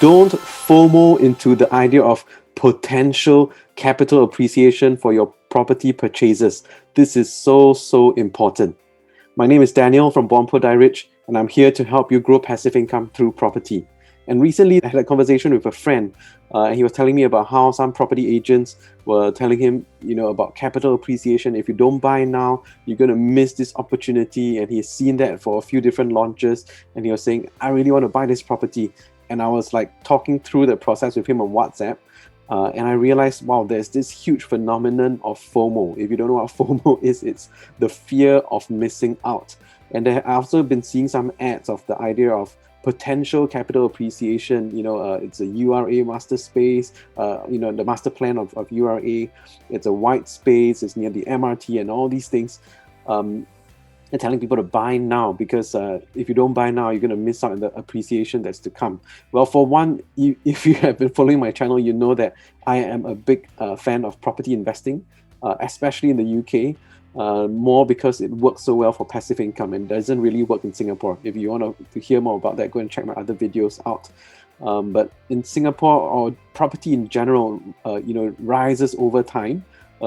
don't FOMO into the idea of potential capital appreciation for your property purchases. This is so important. My name is Daniel from Bompo Die Rich, and I'm here to help you grow passive income through property. And recently, I had a conversation with a friend, and he was telling me about how some property agents were telling him, about capital appreciation. If you don't buy now, you're going to miss this opportunity. And he's seen that for a few different launches. And he was saying, I really want to buy this property. And I was like talking through the process with him on WhatsApp. And I realized, wow, there's this huge phenomenon of FOMO. If you don't know what FOMO is, it's the fear of missing out. And I've also been seeing some ads of the idea of potential capital appreciation. It's a URA master space, the master plan of URA. It's a white space, it's near the MRT and all these things. And telling people to buy now because if you don't buy now, you're going to miss out on the appreciation that's to come. Well, for one, if you have been following my channel, you know that I am a big fan of property investing, especially in the UK. More because it works so well for passive income and doesn't really work in Singapore. If you want to hear more about that, go and check my other videos out. But in Singapore, or property in general, rises over time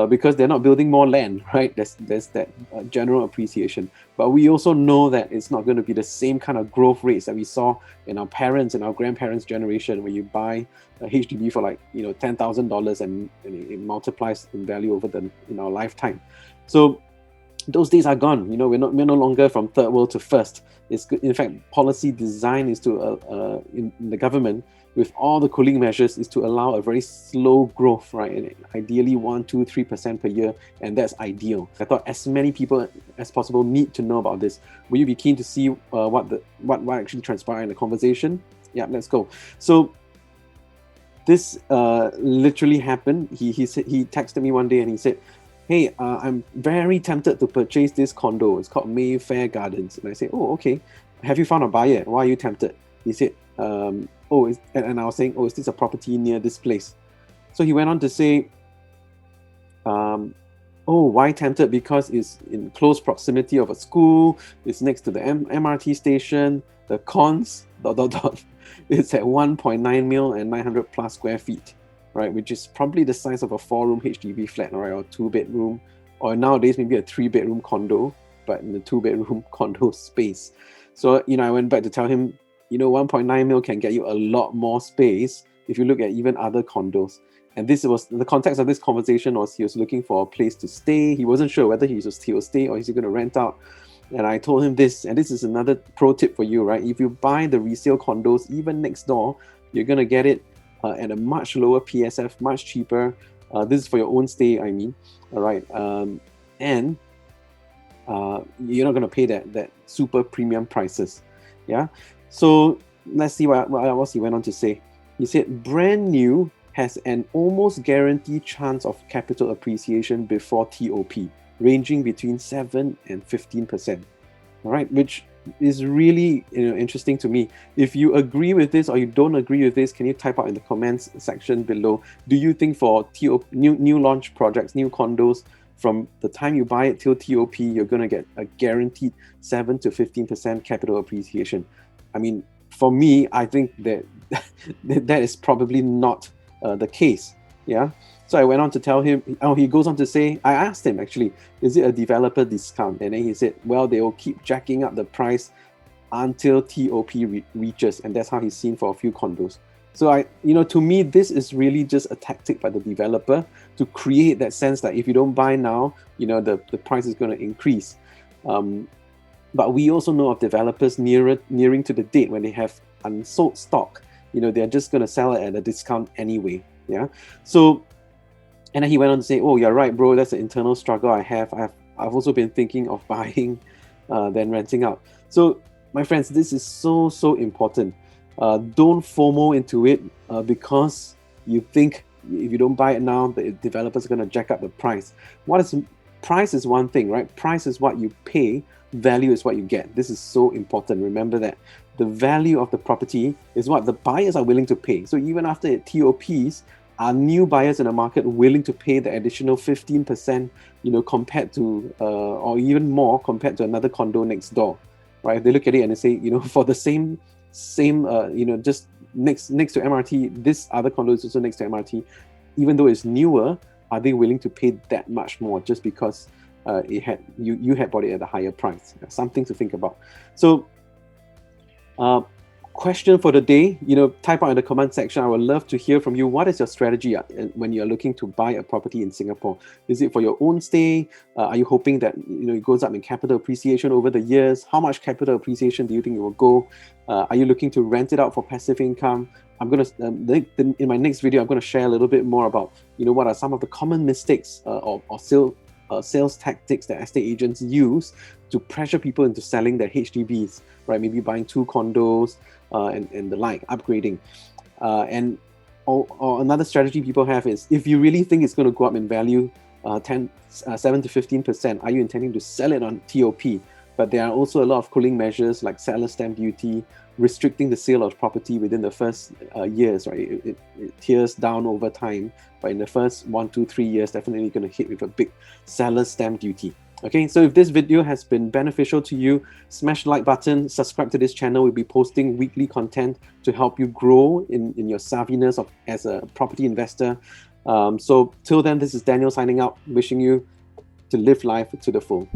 because they're not building more land, right? There's that general appreciation. But we also know that it's not going to be the same kind of growth rates that we saw in our parents and our grandparents' generation, where you buy a HDB for like $10,000 and it multiplies in value over our lifetime. So those days are gone. We're no longer from third world to first. In fact, policy design is to in the government, with all the cooling measures, is to allow a very slow growth, right? And ideally 1%, 2%, 3% per year, and that's ideal. I thought as many people as possible need to know about this. Will you be keen to see what actually transpired in the conversation? Yeah, let's go. So this literally happened. He texted me one day and he said, hey, I'm very tempted to purchase this condo. It's called Mayfair Gardens. And I said, oh, okay. Have you found a buyer? Why are you tempted? He said, and I was saying, is this a property near this place? So he went on to say, why tempted? Because it's in close proximity of a school. It's next to the MRT station. The cons, ... It's at 1.9 mil and 900 plus square feet. Right, which is probably the size of a 4-room HDB flat, right, or 2-bedroom, or nowadays maybe a 3-bedroom condo, but in the 2-bedroom condo space. So, I went back to tell him, 1.9 mil can get you a lot more space if you look at even other condos. And this was the context of this conversation was he was looking for a place to stay. He wasn't sure whether he will stay or he's going to rent out. And I told him this, and this is another pro tip for you, right? If you buy the resale condos, even next door, you're going to get it at a much lower PSF, much cheaper. This is for your own stay, I mean. All right. And you're not going to pay that super premium prices. Yeah. So let's see what else he went on to say. He said, brand new has an almost guaranteed chance of capital appreciation before TOP, ranging between 7 and 15%. All right. Which is really interesting to me. If you agree with this or you don't agree with this, can you type out in the comments section below? Do you think for new launch projects, new condos, from the time you buy it till TOP, you're going to get a guaranteed 7 to 15% capital appreciation? I mean, for me, I think that that is probably not the case. Yeah. So I went on to tell him, he goes on to say, I asked him actually, is it a developer discount? And then he said, well, they will keep jacking up the price until TOP reaches. And that's how he's seen for a few condos. So to me, this is really just a tactic by the developer to create that sense that if you don't buy now, the price is going to increase. But we also know of developers nearing to the date when they have unsold stock, they're just going to sell it at a discount anyway. Yeah. So, and then he went on to say, oh, you're right, bro. That's an internal struggle I have. I've also been thinking of buying, then renting out. So, my friends, this is so important. Don't FOMO into it because you think if you don't buy it now, the developers are going to jack up the price. Price is one thing, right? Price is what you pay. Value is what you get. This is so important. Remember that the value of the property is what the buyers are willing to pay. So even after it TOPs, are new buyers in the market willing to pay the additional 15%, compared to, or even more compared to another condo next door, right? If they look at it and they say, for the same, just next to MRT, this other condo is also next to MRT. Even though it's newer, are they willing to pay that much more just because you had bought it at a higher price? Something to think about. So, question for the day, type out in the comment section. I would love to hear from you. What is your strategy when you're looking to buy a property in Singapore? Is it for your own stay? Are you hoping that it goes up in capital appreciation over the years? How much capital appreciation do you think it will go? Are you looking to rent it out for passive income? I'm gonna in my next video, I'm gonna share a little bit more about what are some of the common mistakes or sales tactics that estate agents use to pressure people into selling their HDBs, right? Maybe buying 2 condos and the like, upgrading. Or another strategy people have is, if you really think it's going to go up in value 7 to 15%, are you intending to sell it on TOP? But there are also a lot of cooling measures like seller stamp duty, restricting the sale of property within the first years, right? It tears down over time, but in the first 1, 2, 3 years, definitely going to hit with a big seller stamp duty. Okay, so if this video has been beneficial to you, smash the like button, subscribe to this channel. We'll be posting weekly content to help you grow in your savviness as a property investor. So till then, this is Daniel signing out, wishing you to live life to the full.